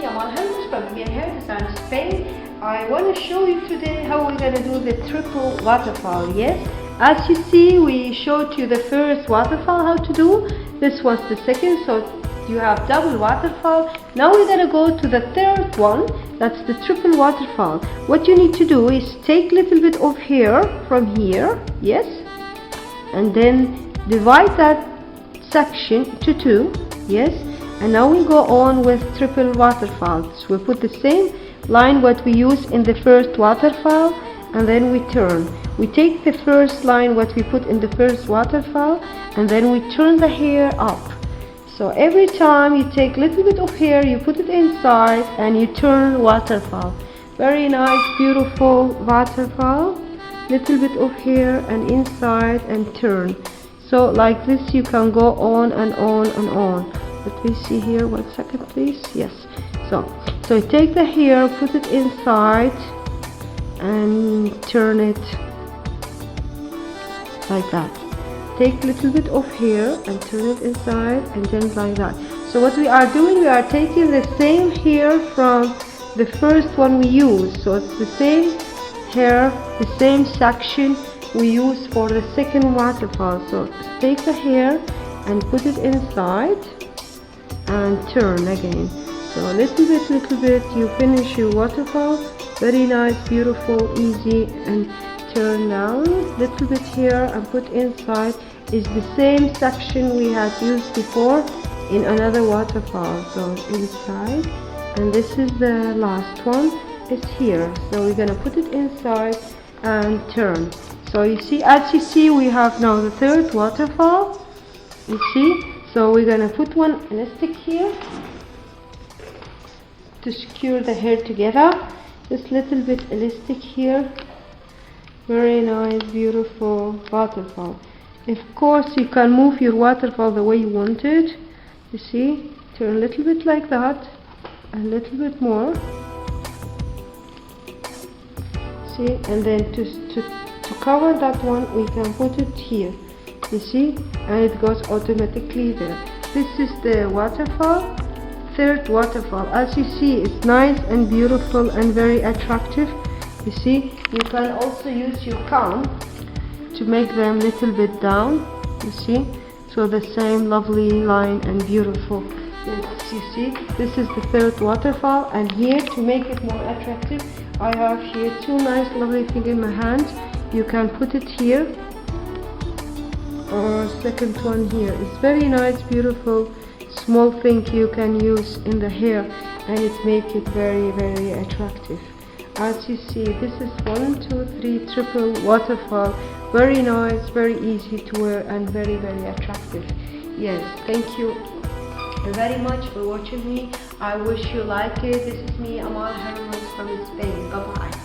me, Amal Hermuz from Hairstyles, Spain. I want to show you today how we're going to do the triple waterfall. Yes, as you see, we showed you the first waterfall how to do. This was the second, so you have double waterfall. Now we're going to go to the third one. That's the triple waterfall. What you need to do is take a little bit of hair from here, yes, and then divide that section to two, yes. And now we go on with triple waterfall. So we put the same line what we use in the first waterfall, and then we turn. We take the first line what we put in the first waterfall, and then we turn the hair up. So every time you take a little bit of hair, you put it inside and you turn waterfall. Very nice, beautiful waterfall. Little bit of hair and inside and turn. So like this you can go on and on and on. Let me see here, 1 second please. Yes. So you take the hair, put it inside and turn it like that. Take a little bit of hair and turn it inside and then like that. So what we are doing, we are taking the same hair from the first one we used. So it's the same hair, the same section we use for the second waterfall. So take the hair and put it inside and turn again. So little bit you finish your waterfall. Very nice, beautiful, easy, and turn down little bit here and put inside is the same section we had used before in another waterfall. So inside, and this is the last one, is here. So we're gonna put it inside and turn. So you see, as you see, we have now the third waterfall. You see, so we're gonna put one elastic here to secure the hair together. Just little bit elastic here. Very nice, beautiful waterfall. Of course, you can move your waterfall the way you want it. You see, turn a little bit like that, a little bit more. See, and then to cover that one, we can put it here. You see, and it goes automatically there. This is the waterfall, third waterfall. As you see, it's nice and beautiful and very attractive. You see, you can also use your comb to make them a little bit down. You see, so the same lovely line and beautiful. Yes, you see, this is the third waterfall, and here to make it more attractive, I have here two nice lovely things in my hand. You can put it here, or second one here. It's very nice, beautiful, small thing you can use in the hair, and it make it very, very attractive. As you see, this is 1, 2, 3 triple waterfall. Very nice, very easy to wear, and very, very attractive. Yes, thank you very much for watching me. I wish you like it. This is me, Amal Hermuz from Spain. Bye bye.